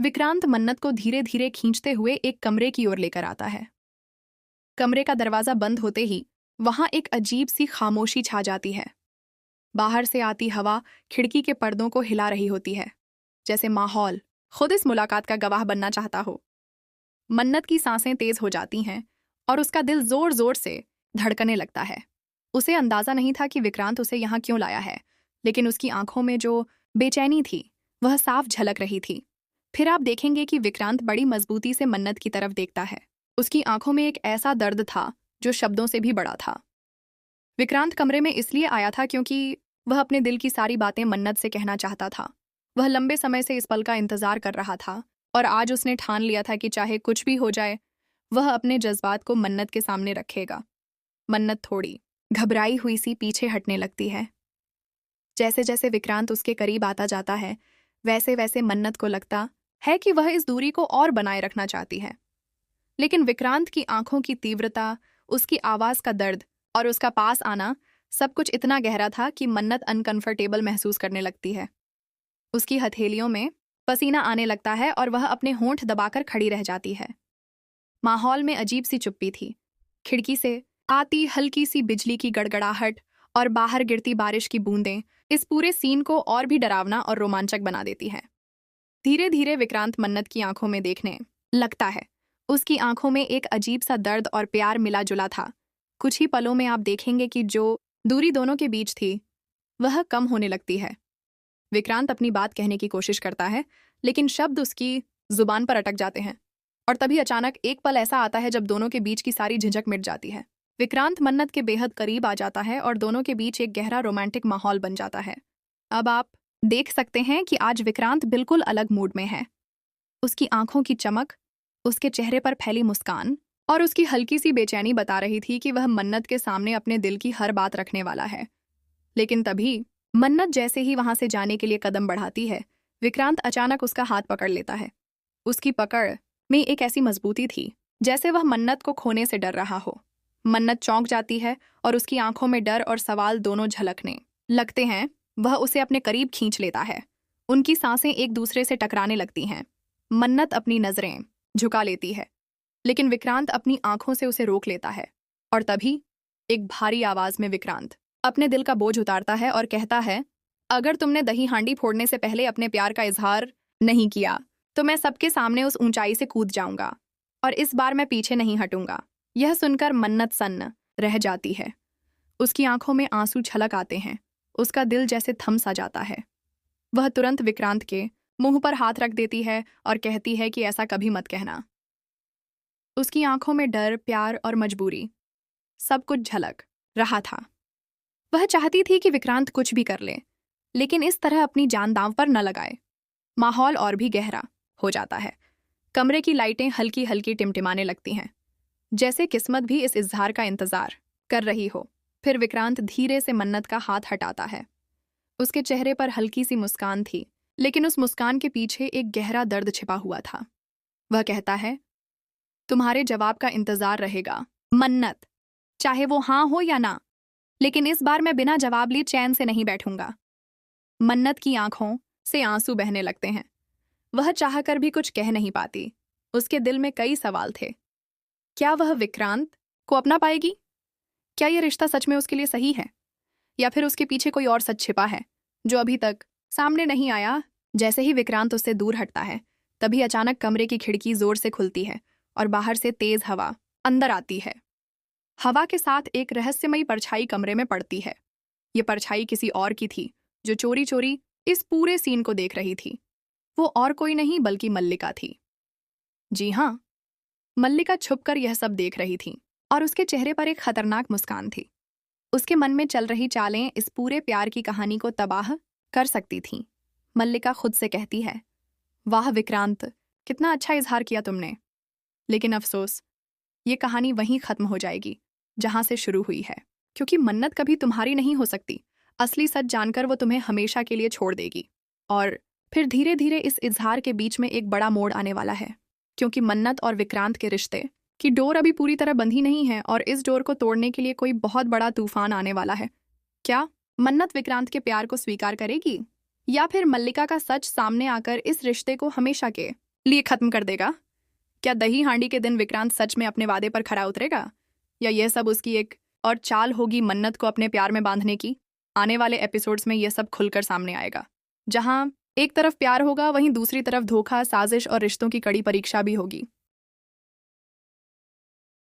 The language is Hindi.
विक्रांत मन्नत को धीरे धीरे खींचते हुए एक कमरे की ओर लेकर आता है। कमरे का दरवाजा बंद होते ही वहां एक अजीब सी खामोशी छा जाती है। बाहर से आती हवा खिड़की के पर्दों को हिला रही होती है, जैसे माहौल खुद इस मुलाकात का गवाह बनना चाहता हो। मन्नत की सांसें तेज हो जाती हैं और उसका दिल जोर जोर से धड़कने लगता है। उसे अंदाजा नहीं था कि विक्रांत उसे यहाँ क्यों लाया है, लेकिन उसकी आंखों में जो बेचैनी थी वह साफ झलक रही थी। फिर आप देखेंगे कि विक्रांत बड़ी मजबूती से मन्नत की तरफ देखता है। उसकी आंखों में एक ऐसा दर्द था जो शब्दों से भी बड़ा था। विक्रांत कमरे में इसलिए आया था क्योंकि वह अपने दिल की सारी बातें मन्नत से कहना चाहता था। वह लंबे समय से इस पल का इंतजार कर रहा था और आज उसने ठान लिया था कि चाहे कुछ भी हो जाए, वह अपने जज्बात को मन्नत के सामने रखेगा। मन्नत थोड़ी घबराई हुई सी पीछे हटने लगती है। जैसे जैसे विक्रांत उसके करीब आता जाता है, वैसे वैसे मन्नत को लगता है कि वह इस दूरी को और बनाए रखना चाहती है। लेकिन विक्रांत की आंखों की तीव्रता, उसकी आवाज का दर्द और उसका पास आना, सब कुछ इतना गहरा था कि मन्नत अनकंफर्टेबल महसूस करने लगती है। उसकी हथेलियों में पसीना आने लगता है और वह अपने होंठ दबाकर खड़ी रह जाती है। माहौल में अजीब सी चुप्पी थी। खिड़की से आती हल्की सी बिजली की गड़गड़ाहट और बाहर गिरती बारिश की बूंदें इस पूरे सीन को और भी डरावना और रोमांचक बना देती हैं। धीरे धीरे विक्रांत मन्नत की आंखों में देखने लगता है। उसकी आंखों में एक अजीब सा दर्द और प्यार मिला जुला था। कुछ ही पलों में आप देखेंगे कि जो दूरी दोनों के बीच थी वह कम होने लगती है। विक्रांत अपनी बात कहने की कोशिश करता है, लेकिन शब्द उसकी जुबान पर अटक जाते हैं। और तभी अचानक एक पल ऐसा आता है जब दोनों के बीच की सारी झिझक मिट जाती है। विक्रांत मन्नत के बेहद करीब आ जाता है और दोनों के बीच एक गहरा रोमांटिक माहौल बन जाता है। अब आप देख सकते हैं कि आज विक्रांत बिल्कुल अलग मूड में है। उसकी आंखों की चमक, उसके चेहरे पर फैली मुस्कान और उसकी हल्की सी बेचैनी बता रही थी कि वह मन्नत के सामने अपने दिल की हर बात रखने वाला है। लेकिन तभी मन्नत जैसे ही वहां से जाने के लिए कदम बढ़ाती है, विक्रांत अचानक उसका हाथ पकड़ लेता है। उसकी पकड़ में एक ऐसी मजबूती थी जैसे वह मन्नत को खोने से डर रहा हो। मन्नत चौंक जाती है और उसकी आंखों में डर और सवाल दोनों झलकने लगते हैं। वह उसे अपने करीब खींच लेता है। उनकी सांसें एक दूसरे से टकराने लगती हैं। मन्नत अपनी नजरें झुका लेती है, लेकिन विक्रांत अपनी आंखों से उसे रोक लेता है। और तभी एक भारी आवाज में विक्रांत अपने दिल का बोझ उतारता है और कहता है, अगर तुमने दही हांडी फोड़ने से पहले अपने प्यार का इजहार नहीं किया तो मैं सबके सामने उस ऊंचाई से कूद जाऊंगा और इस बार मैं पीछे नहीं हटूंगा। यह सुनकर मन्नत सन्न रह जाती है। उसकी आंखों में आंसू छलक आते हैं। उसका दिल जैसे थम सा जाता है। वह तुरंत विक्रांत के मुंह पर हाथ रख देती है और कहती है कि ऐसा कभी मत कहना। उसकी आंखों में डर, प्यार और मजबूरी सब कुछ झलक रहा था। वह चाहती थी कि विक्रांत कुछ भी कर ले, लेकिन इस तरह अपनी जान दांव पर न लगाए। माहौल और भी गहरा हो जाता है। कमरे की लाइटें हल्की हल्की टिमटिमाने लगती हैं, जैसे किस्मत भी इस इजहार का इंतजार कर रही हो। फिर विक्रांत धीरे से मन्नत का हाथ हटाता है। उसके चेहरे पर हल्की सी मुस्कान थी, लेकिन उस मुस्कान के पीछे एक गहरा दर्द छिपा हुआ था। वह कहता है, तुम्हारे जवाब का इंतजार रहेगा मन्नत, चाहे वो हाँ हो या ना, लेकिन इस बार मैं बिना जवाब लिए चैन से नहीं बैठूंगा। मन्नत की आंखों से आंसू बहने लगते हैं। वह चाहकर भी कुछ कह नहीं पाती। उसके दिल में कई सवाल थे। क्या वह विक्रांत को अपना पाएगी? क्या यह रिश्ता सच में उसके लिए सही है, या फिर उसके पीछे कोई और सच छिपा है जो अभी तक सामने नहीं आया? जैसे ही विक्रांत उससे दूर हटता है, तभी अचानक कमरे की खिड़की जोर से खुलती है और बाहर से तेज हवा अंदर आती है। हवा के साथ एक रहस्यमयी परछाई कमरे में पड़ती है। ये परछाई किसी और की थी, जो चोरी चोरी इस पूरे सीन को देख रही थी। वो और कोई नहीं बल्कि मल्लिका थी। जी हाँ, मल्लिका छुपकर यह सब देख रही थी और उसके चेहरे पर एक खतरनाक मुस्कान थी। उसके मन में चल रही चालें इस पूरे प्यार की कहानी को तबाह कर सकती थीं। मल्लिका खुद से कहती है, वाह विक्रांत, कितना अच्छा इजहार किया तुमने। लेकिन अफसोस, ये कहानी वहीं खत्म हो जाएगी जहां से शुरू हुई है, क्योंकि मन्नत कभी तुम्हारी नहीं हो सकती। असली सच जानकर वो तुम्हें हमेशा के लिए छोड़ देगी। और फिर धीरे धीरे इस इजहार के बीच में एक बड़ा मोड़ आने वाला है, क्योंकि मन्नत और विक्रांत के रिश्ते की डोर अभी पूरी तरह बंधी नहीं है और इस डोर को तोड़ने के लिए कोई बहुत बड़ा तूफान आने वाला है। क्या मन्नत विक्रांत के प्यार को स्वीकार करेगी, या फिर मल्लिका का सच सामने आकर इस रिश्ते को हमेशा के लिए खत्म कर देगा? क्या दही हांडी के दिन विक्रांत सच में अपने वादे पर खरा उतरेगा, या यह सब उसकी एक और चाल होगी मन्नत को अपने प्यार में बांधने की? आने वाले एपिसोड्स में यह सब खुलकर सामने आएगा, जहां एक तरफ प्यार होगा वहीं दूसरी तरफ धोखा, साजिश और रिश्तों की कड़ी परीक्षा भी होगी।